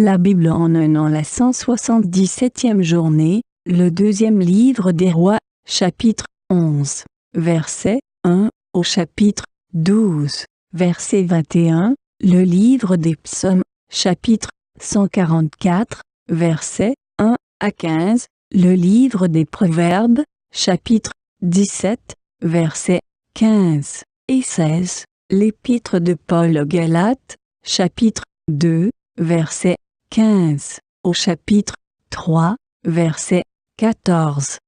La Bible en un an, la 177e journée, le deuxième livre des rois, chapitre 11, verset 1 au chapitre 12, verset 21, le livre des psaumes, chapitre 144, versets 1 à 15, le livre des proverbes, chapitre 17, versets 15 et 16, l'épître de Paul aux Galates, chapitre 2, verset 15 au chapitre 3, verset 14.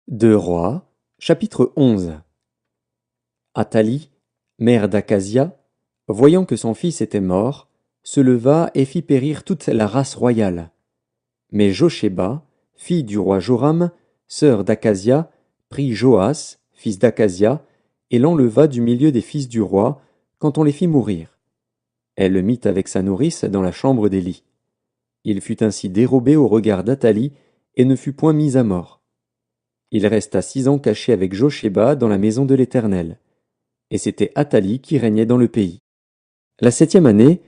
2 Rois, chapitre 11. Athalie, mère d'Akazia, voyant que son fils était mort, se leva et fit périr toute la race royale. Mais Josheba, fille du roi Joram, sœur d'Akazia, prit Joas, fils d'Akazia, et l'enleva du milieu des fils du roi, quand on les fit mourir. Elle le mit avec sa nourrice dans la chambre d'Élie. Il fut ainsi dérobé au regard d'Athalie, et ne fut point mis à mort. Il resta 6 ans caché avec Josheba dans la maison de l'Éternel. Et c'était Athalie qui régnait dans le pays. La 7e année,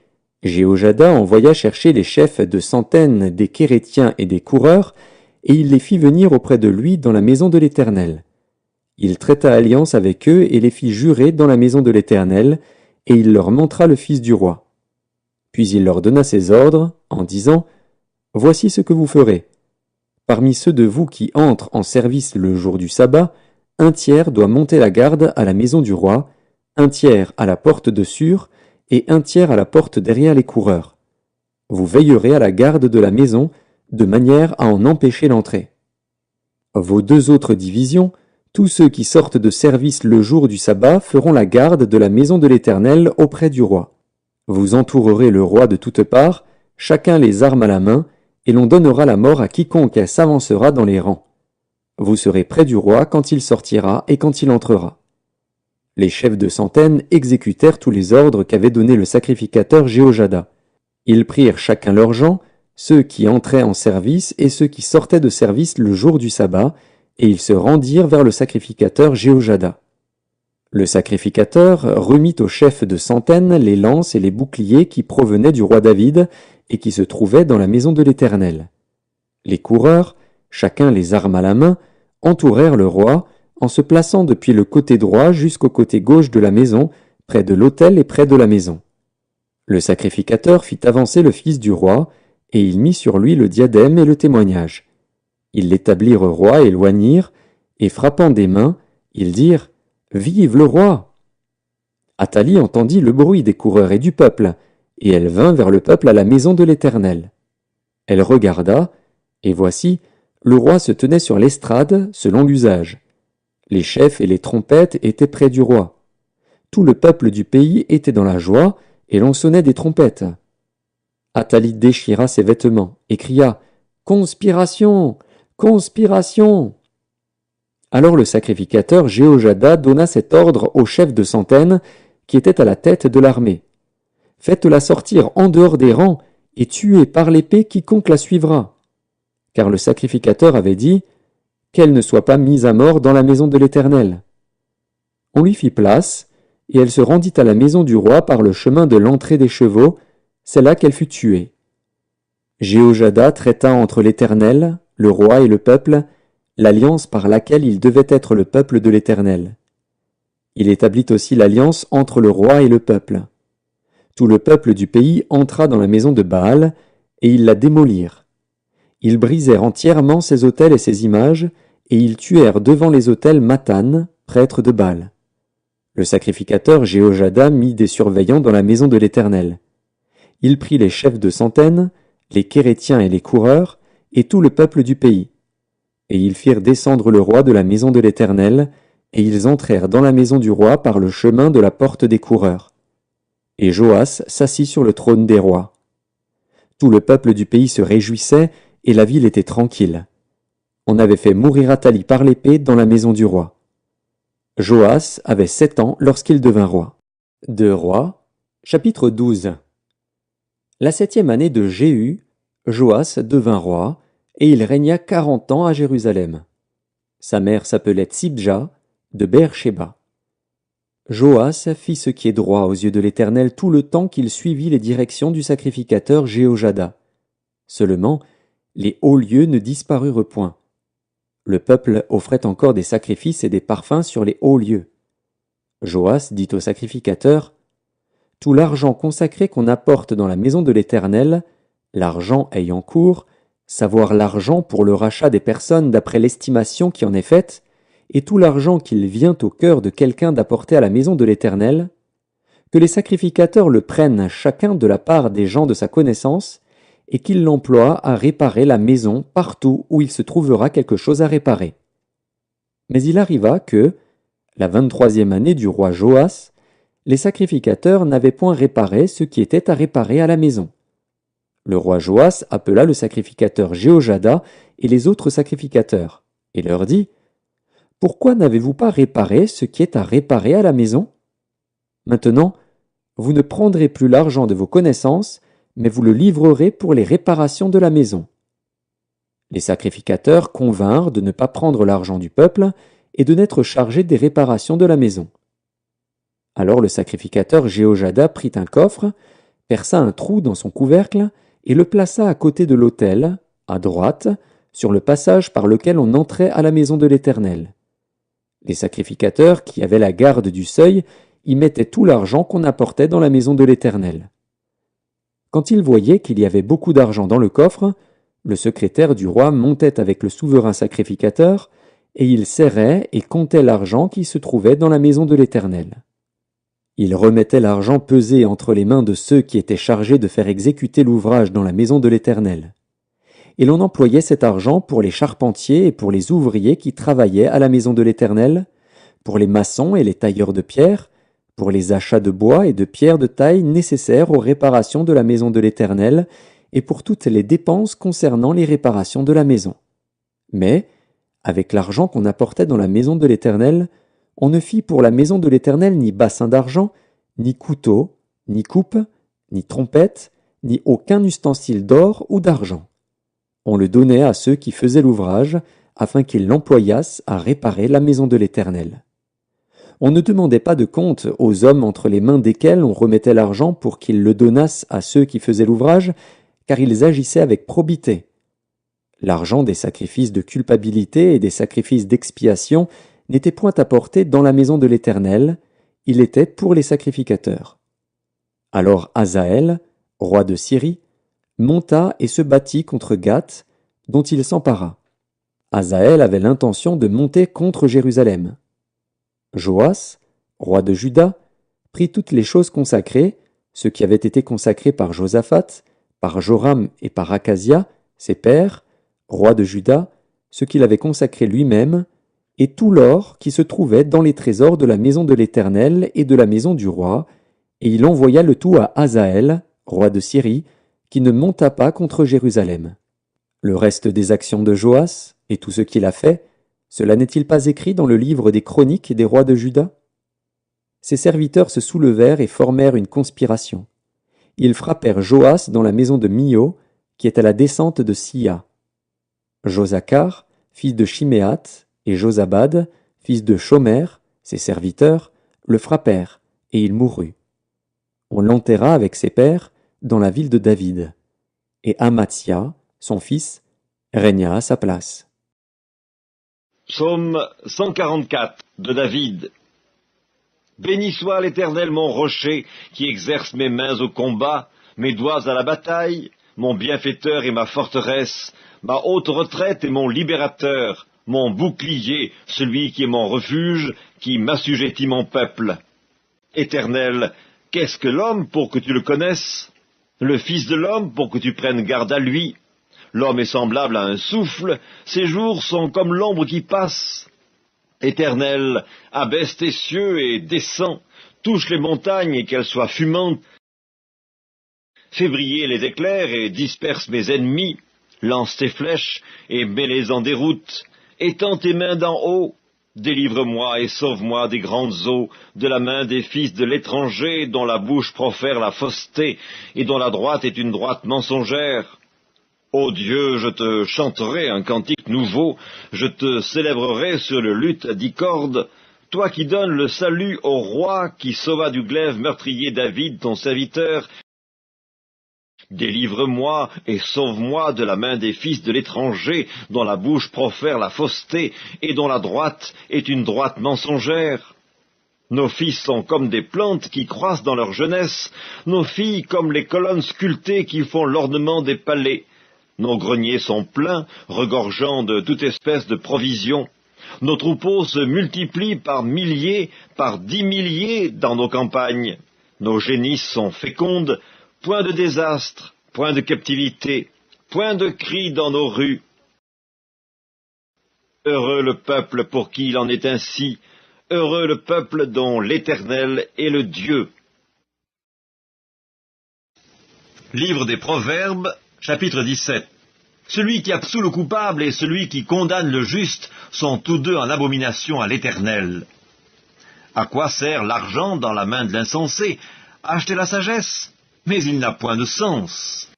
Jéhojada envoya chercher les chefs de centaines des Kérétiens et des coureurs, et il les fit venir auprès de lui dans la maison de l'Éternel. Il traita alliance avec eux et les fit jurer dans la maison de l'Éternel, et il leur montra le fils du roi. Puis il leur donna ses ordres, en disant « Voici ce que vous ferez. Parmi ceux de vous qui entrent en service le jour du sabbat, 1/3 doit monter la garde à la maison du roi, 1/3 à la porte de Sûr, et 1/3 à la porte derrière les coureurs. Vous veillerez à la garde de la maison, de manière à en empêcher l'entrée. Vos 2 autres divisions, tous ceux qui sortent de service le jour du sabbat feront la garde de la maison de l'Éternel auprès du roi. Vous entourerez le roi de toutes parts, chacun les armes à la main, et l'on donnera la mort à quiconque s'avancera dans les rangs. Vous serez près du roi quand il sortira et quand il entrera. » Les chefs de centaines exécutèrent tous les ordres qu'avait donnés le sacrificateur Jéhojada. Ils prirent chacun leurs gens, ceux qui entraient en service et ceux qui sortaient de service le jour du sabbat, et ils se rendirent vers le sacrificateur Jéhojada. Le sacrificateur remit aux chefs de centaines les lances et les boucliers qui provenaient du roi David et qui se trouvaient dans la maison de l'Éternel. Les coureurs, chacun les armes à la main, entourèrent le roi, en se plaçant depuis le côté droit jusqu'au côté gauche de la maison, près de l'autel et près de la maison. Le sacrificateur fit avancer le fils du roi, et il mit sur lui le diadème et le témoignage. Ils l'établirent roi et l'oignirent, et frappant des mains, ils dirent « Vive le roi !» Athalie entendit le bruit des coureurs et du peuple, et elle vint vers le peuple à la maison de l'Éternel. Elle regarda, et voici, le roi se tenait sur l'estrade selon l'usage. Les chefs et les trompettes étaient près du roi. Tout le peuple du pays était dans la joie, et l'on sonnait des trompettes. Athalie déchira ses vêtements et cria « Conspiration! Conspiration !» Alors le sacrificateur Jéhojada donna cet ordre aux chefs de centaines qui étaient à la tête de l'armée. « Faites-la sortir en dehors des rangs et tuez par l'épée quiconque la suivra. » Car le sacrificateur avait dit « Qu'elle ne soit pas mise à mort dans la maison de l'Éternel. » On lui fit place, et elle se rendit à la maison du roi par le chemin de l'entrée des chevaux, c'est là qu'elle fut tuée. Jéhojada traita entre l'Éternel, le roi et le peuple, l'alliance par laquelle il devait être le peuple de l'Éternel. Il établit aussi l'alliance entre le roi et le peuple. Tout le peuple du pays entra dans la maison de Baal, et ils la démolirent. Ils brisèrent entièrement ses autels et ses images, et ils tuèrent devant les autels Mathan, prêtre de Baal. Le sacrificateur Jéhojada mit des surveillants dans la maison de l'Éternel. Il prit les chefs de centaines, les Kérétiens et les coureurs, et tout le peuple du pays. Et ils firent descendre le roi de la maison de l'Éternel, et ils entrèrent dans la maison du roi par le chemin de la porte des coureurs. Et Joas s'assit sur le trône des rois. Tout le peuple du pays se réjouissait, et la ville était tranquille. On avait fait mourir Athalie par l'épée dans la maison du roi. Joas avait 7 ans lorsqu'il devint roi. 2 Rois, chapitre 12. La 7e année de Jéhu, Joas devint roi, et il régna 40 ans à Jérusalem. Sa mère s'appelait Tsibja, de Beer-Shéba. Joas fit ce qui est droit aux yeux de l'Éternel tout le temps qu'il suivit les directions du sacrificateur Jéhojada. Seulement, les hauts lieux ne disparurent point. Le peuple offrait encore des sacrifices et des parfums sur les hauts lieux. Joas dit au sacrificateur, « Tout l'argent consacré qu'on apporte dans la maison de l'Éternel, l'argent ayant cours, savoir l'argent pour le rachat des personnes d'après l'estimation qui en est faite, et tout l'argent qu'il vient au cœur de quelqu'un d'apporter à la maison de l'Éternel, que les sacrificateurs le prennent chacun de la part des gens de sa connaissance, et qu'ils l'emploient à réparer la maison partout où il se trouvera quelque chose à réparer. » Mais il arriva que, la 23e année du roi Joas, les sacrificateurs n'avaient point réparé ce qui était à réparer à la maison. Le roi Joas appela le sacrificateur Jéhojada et les autres sacrificateurs, et leur dit, « Pourquoi n'avez-vous pas réparé ce qui est à réparer à la maison? Maintenant, vous ne prendrez plus l'argent de vos connaissances, mais vous le livrerez pour les réparations de la maison. » Les sacrificateurs convinrent de ne pas prendre l'argent du peuple et de n'être chargés des réparations de la maison. Alors le sacrificateur Jéhojada prit un coffre, perça un trou dans son couvercle et le plaça à côté de l'autel, à droite, sur le passage par lequel on entrait à la maison de l'Éternel. Les sacrificateurs qui avaient la garde du seuil y mettaient tout l'argent qu'on apportait dans la maison de l'Éternel. Quand ils voyaient qu'il y avait beaucoup d'argent dans le coffre, le secrétaire du roi montait avec le souverain sacrificateur, et il serrait et comptait l'argent qui se trouvait dans la maison de l'Éternel. Il remettait l'argent pesé entre les mains de ceux qui étaient chargés de faire exécuter l'ouvrage dans la maison de l'Éternel. Et l'on employait cet argent pour les charpentiers et pour les ouvriers qui travaillaient à la maison de l'Éternel, pour les maçons et les tailleurs de pierre, pour les achats de bois et de pierres de taille nécessaires aux réparations de la maison de l'Éternel, et pour toutes les dépenses concernant les réparations de la maison. Mais, avec l'argent qu'on apportait dans la maison de l'Éternel, on ne fit pour la maison de l'Éternel ni bassin d'argent, ni couteau, ni coupe, ni trompette, ni aucun ustensile d'or ou d'argent. On le donnait à ceux qui faisaient l'ouvrage, afin qu'ils l'employassent à réparer la maison de l'Éternel. On ne demandait pas de compte aux hommes entre les mains desquels on remettait l'argent pour qu'ils le donnassent à ceux qui faisaient l'ouvrage, car ils agissaient avec probité. L'argent des sacrifices de culpabilité et des sacrifices d'expiation n'était point apporté dans la maison de l'Éternel, il était pour les sacrificateurs. Alors Hazaël, roi de Syrie, monta et se battit contre Gath, dont il s'empara. Hazaël avait l'intention de monter contre Jérusalem. Joas, roi de Juda, prit toutes les choses consacrées, ce qui avait été consacré par Josaphat, par Joram et par Acasia, ses pères, rois de Juda, ce qu'il avait consacré lui-même, et tout l'or qui se trouvait dans les trésors de la maison de l'Éternel et de la maison du roi, et il envoya le tout à Hazaël, roi de Syrie, qui ne monta pas contre Jérusalem. Le reste des actions de Joas, et tout ce qu'il a fait, cela n'est-il pas écrit dans le livre des chroniques des rois de Juda? Ses serviteurs se soulevèrent et formèrent une conspiration. Ils frappèrent Joas dans la maison de Mio, qui est à la descente de Sia. Josacar, fils de Chiméath, et Josabad, fils de Shomer, ses serviteurs, le frappèrent, et il mourut. On l'enterra avec ses pères dans la ville de David. Et Amathia, son fils, régna à sa place. Psaume 144 de David. Béni soit l'Éternel mon rocher, qui exerce mes mains au combat, mes doigts à la bataille, mon bienfaiteur et ma forteresse, ma haute retraite et mon libérateur, mon bouclier, celui qui est mon refuge, qui m'assujettit mon peuple. Éternel, qu'est-ce que l'homme pour que tu le connaisses? Le Fils de l'homme pour que tu prennes garde à lui? L'homme est semblable à un souffle, ses jours sont comme l'ombre qui passe. Éternel, abaisse tes cieux et descends, touche les montagnes et qu'elles soient fumantes. Fais briller les éclairs et disperse mes ennemis, lance tes flèches et mets-les en déroute. Étends tes mains d'en haut, délivre-moi et sauve-moi des grandes eaux, de la main des fils de l'étranger, dont la bouche profère la fausseté, et dont la droite est une droite mensongère. Ô Dieu, je te chanterai un cantique nouveau, je te célébrerai sur le luth à 10 cordes. toi qui donnes le salut au roi qui sauva du glaive meurtrier David, ton serviteur, délivre-moi et sauve-moi de la main des fils de l'étranger, dont la bouche profère la fausseté et dont la droite est une droite mensongère. Nos fils sont comme des plantes qui croissent dans leur jeunesse, nos filles comme les colonnes sculptées qui font l'ornement des palais. Nos greniers sont pleins, regorgeant de toute espèce de provisions. Nos troupeaux se multiplient par milliers, par 10 milliers dans nos campagnes. Nos génisses sont fécondes, point de désastre, point de captivité, point de cris dans nos rues. Heureux le peuple pour qui il en est ainsi, heureux le peuple dont l'Éternel est le Dieu. Livre des Proverbes, chapitre 17. Celui qui absout le coupable et celui qui condamne le juste sont tous deux en abomination à l'Éternel. À quoi sert l'argent dans la main de l'insensé? Acheter la sagesse, mais il n'a point de sens.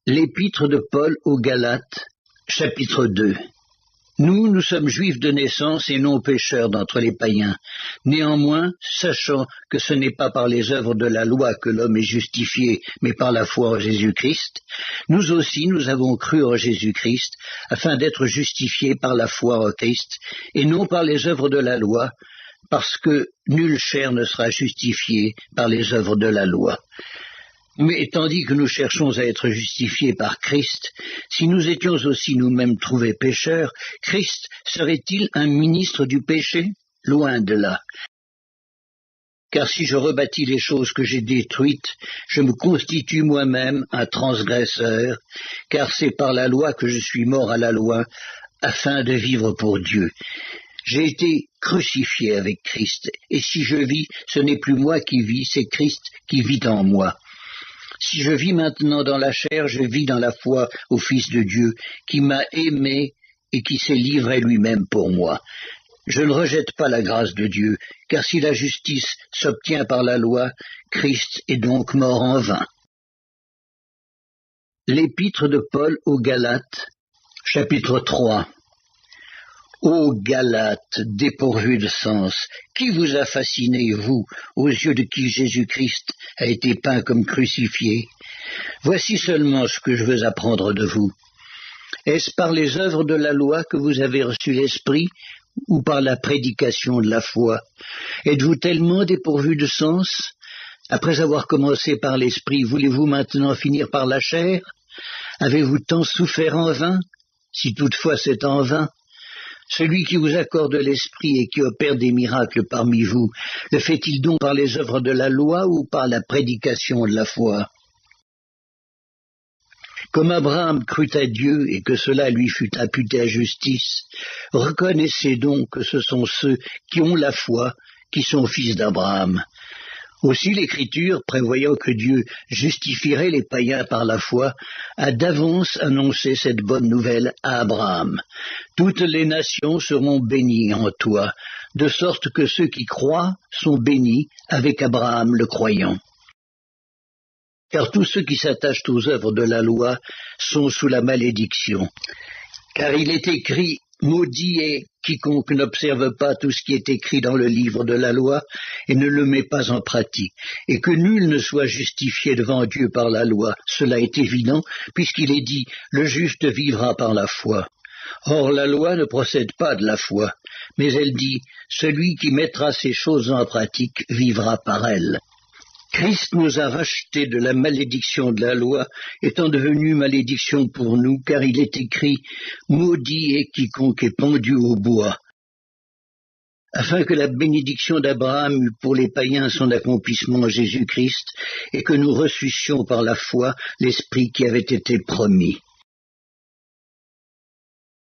L'épître de Paul aux Galates, chapitre 2. Nous sommes juifs de naissance et non pécheurs d'entre les païens. Néanmoins, sachant que ce n'est pas par les œuvres de la loi que l'homme est justifié, mais par la foi en Jésus-Christ, nous aussi nous avons cru en Jésus-Christ, afin d'être justifiés par la foi en Christ, et non par les œuvres de la loi, parce que nulle chair ne sera justifiée par les œuvres de la loi. Mais tandis que nous cherchons à être justifiés par Christ, si nous étions aussi nous-mêmes trouvés pécheurs, Christ serait-il un ministre du péché? Loin de là. Car si je rebâtis les choses que j'ai détruites, je me constitue moi-même un transgresseur, car c'est par la loi que je suis mort à la loi, afin de vivre pour Dieu. J'ai été crucifié avec Christ, et si je vis, ce n'est plus moi qui vis, c'est Christ qui vit en moi. Si je vis maintenant dans la chair, je vis dans la foi au Fils de Dieu, qui m'a aimé et qui s'est livré lui-même pour moi. Je ne rejette pas la grâce de Dieu, car si la justice s'obtient par la loi, Christ est donc mort en vain. L'épître de Paul aux Galates, chapitre 3. Ô Galates, dépourvus de sens, qui vous a fasciné, vous, aux yeux de qui Jésus-Christ a été peint comme crucifié? Voici seulement ce que je veux apprendre de vous. Est-ce par les œuvres de la loi que vous avez reçu l'Esprit, ou par la prédication de la foi? Êtes-vous tellement dépourvus de sens? Après avoir commencé par l'Esprit, voulez-vous maintenant finir par la chair? Avez-vous tant souffert en vain? Si toutefois c'est en vain, celui qui vous accorde l'Esprit et qui opère des miracles parmi vous, le fait-il donc par les œuvres de la loi ou par la prédication de la foi? Comme Abraham crut à Dieu et que cela lui fut imputé à justice, reconnaissez donc que ce sont ceux qui ont la foi qui sont fils d'Abraham. Aussi l'Écriture, prévoyant que Dieu justifierait les païens par la foi, a d'avance annoncé cette bonne nouvelle à Abraham. Toutes les nations seront bénies en toi, de sorte que ceux qui croient sont bénis avec Abraham le croyant. Car tous ceux qui s'attachent aux œuvres de la loi sont sous la malédiction. Car il est écrit: maudit est quiconque n'observe pas tout ce qui est écrit dans le livre de la loi et ne le met pas en pratique, et que nul ne soit justifié devant Dieu par la loi. Cela est évident, puisqu'il est dit: le juste vivra par la foi. Or la loi ne procède pas de la foi, mais elle dit: celui qui mettra ces choses en pratique vivra par elles. Christ nous a rachetés de la malédiction de la loi, étant devenu malédiction pour nous, car il est écrit: maudit est quiconque est pendu au bois. Afin que la bénédiction d'Abraham eût pour les païens son accomplissement en Jésus-Christ, et que nous reçussions par la foi l'Esprit qui avait été promis.